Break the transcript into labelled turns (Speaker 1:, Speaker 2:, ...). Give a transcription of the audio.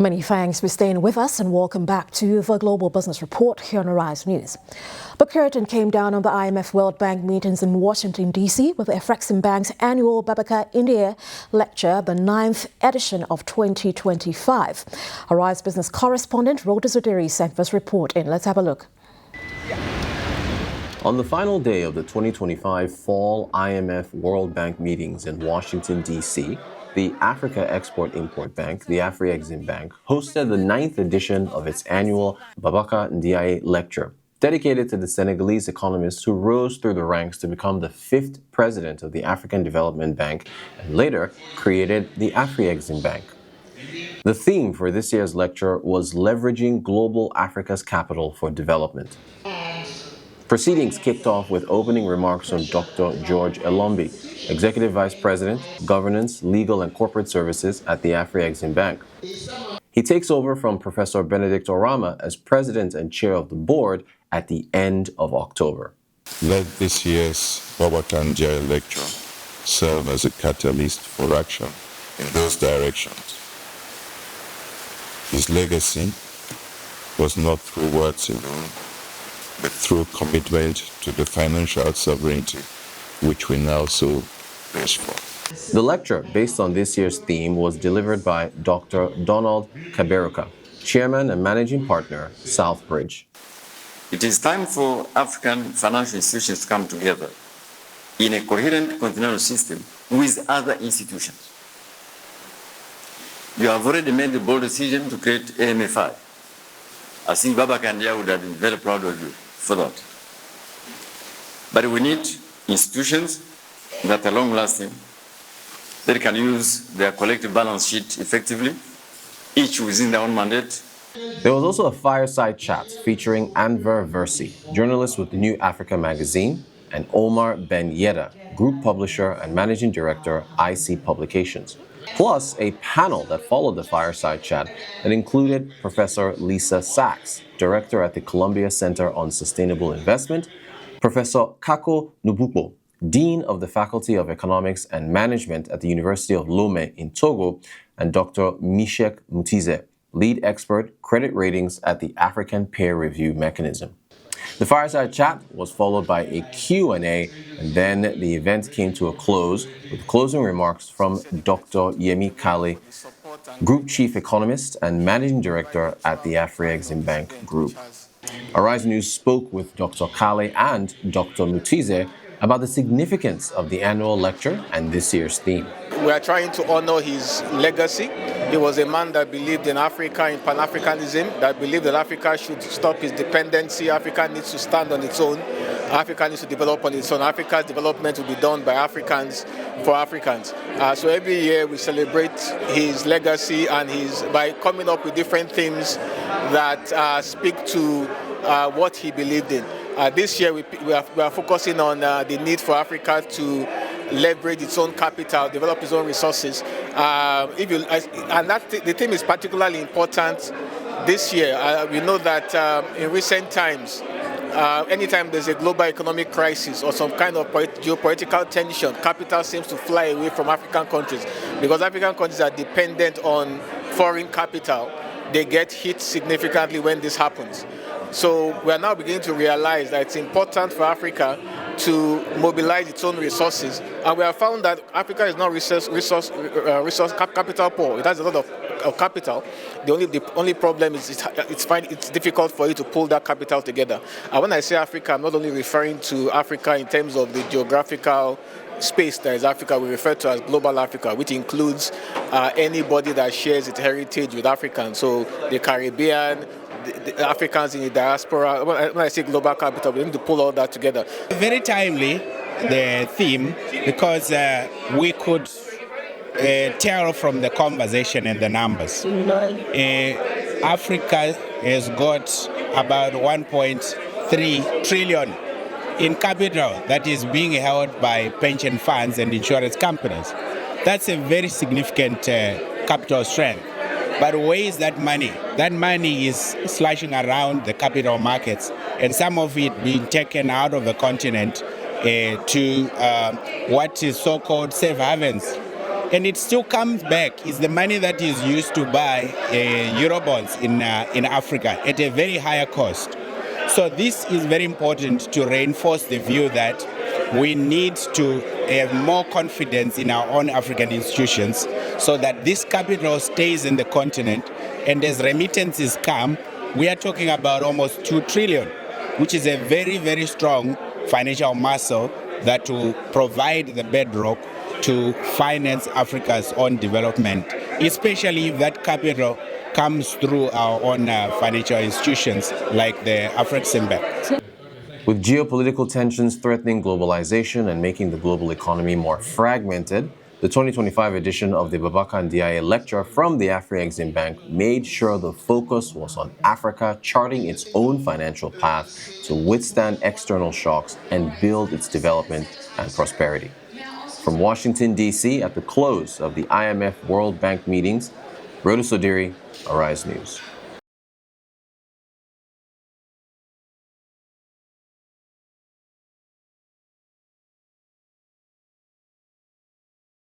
Speaker 1: Many thanks for staying with us and welcome back to the Global Business Report here on Arise News. The curtain came down on the IMF World Bank meetings in Washington, D.C. with Afreximbank's annual Babacar Ndiaye lecture, the 9th edition of 2025. Arise Business correspondent Rhoda Zodiri sent this report in. Let's have a look.
Speaker 2: On the final day of the 2025 Fall IMF World Bank meetings in Washington, D.C., the Africa Export-Import Bank, the Afreximbank, hosted the 9th edition of its annual Babacar Ndiaye lecture, dedicated to the Senegalese economist who rose through the ranks to become the 5th president of the African Development Bank and later created the Afreximbank. The theme for this year's lecture was leveraging global Africa's capital for development. Proceedings kicked off with opening remarks from Dr. George Elombi, Executive Vice President, Governance, Legal and Corporate Services at the Afreximbank. He takes over from Professor Benedict Orama as President and Chair of the Board at the end of October.
Speaker 3: Let this year's Babacar Ndiaye lecture serve as a catalyst for action in those directions. His legacy was not through words alone, but through commitment to the financial sovereignty, which we now so wish for.
Speaker 2: The lecture, based on this year's theme, was delivered by Dr. Donald Kaberuka, Chairman and Managing Partner, Southbridge.
Speaker 4: It is time for African financial institutions to come together in a coherent continental system with other institutions. You have already made the bold decision to create AMFI. I think Babacar Ndiaye would have been very proud of you for that. But we need institutions that are long-lasting, that can use their collective balance sheet effectively, each within their own mandate.
Speaker 2: There was also a fireside chat featuring Anver Versi, journalist with the New Africa magazine, and Omar Ben Yedda, group publisher and managing director, IC Publications. Plus a panel that followed the fireside chat that included Professor Lisa Sachs, director at the Columbia Center on Sustainable Investment, Professor Kako Nubupo, Dean of the Faculty of Economics and Management at the University of Lomé in Togo, and Dr. Mishek Mutize, lead expert, credit ratings at the African Peer Review Mechanism. The fireside chat was followed by a Q&A, and then the event came to a close with closing remarks from Dr. Yemi Kale, Group Chief Economist and Managing Director at the Afreximbank Group. Arise News spoke with Dr. Kale and Dr. Mutize about the significance of the annual lecture and this year's theme.
Speaker 5: We are trying to honor his legacy. He was a man that believed in Africa, in Pan-Africanism, that believed that Africa should stop its dependency. Africa needs to stand on its own. Africa needs to develop on its own. Africa's development will be done by Africans for Africans. So every year we celebrate his legacy and by coming up with different themes that speak to what he believed in. This year we are focusing on the need for Africa to leverage its own capital, develop its own resources. The theme is particularly important this year. We know that in recent times, anytime there's a global economic crisis or some kind of geopolitical tension, capital seems to fly away from African countries. Because African countries are dependent on foreign capital, they get hit significantly when this happens. So we are now beginning to realize that it's important for Africa to mobilize its own resources, and we have found that Africa is not capital poor. It has a lot of capital. The only problem is it's difficult for you to pull that capital together. And when I say Africa, I'm not only referring to Africa in terms of the geographical space that is Africa. We refer to as global Africa, which includes anybody that shares its heritage with Africans. So the Caribbean, the Africans in the diaspora. When I say global capital, we need to pull all that together.
Speaker 6: Very timely, the theme, because we could tell from the conversation and the numbers. Africa has got about 1.3 trillion in capital that is being held by pension funds and insurance companies. That's a very significant capital strength. But where is that money? That money is slashing around the capital markets, and some of it being taken out of the continent to what is so-called safe havens. And it still comes back. It's the money that is used to buy Eurobonds in Africa at a very higher cost. So this is very important to reinforce the view that we need to have more confidence in our own African institutions so that this capital stays in the continent. And as remittances come, we are talking about almost 2 trillion, which is a very, very strong financial muscle that will provide the bedrock to finance Africa's own development, especially if that capital comes through our own financial institutions like the Afreximbank.
Speaker 2: With geopolitical tensions threatening globalization and making the global economy more fragmented, the 2025 edition of the Babacar Ndiaye lecture from the Afreximbank made sure the focus was on Africa charting its own financial path to withstand external shocks and build its development and prosperity. From Washington, D.C., at the close of the IMF World Bank meetings, Rhoda Sodiri, Arise News.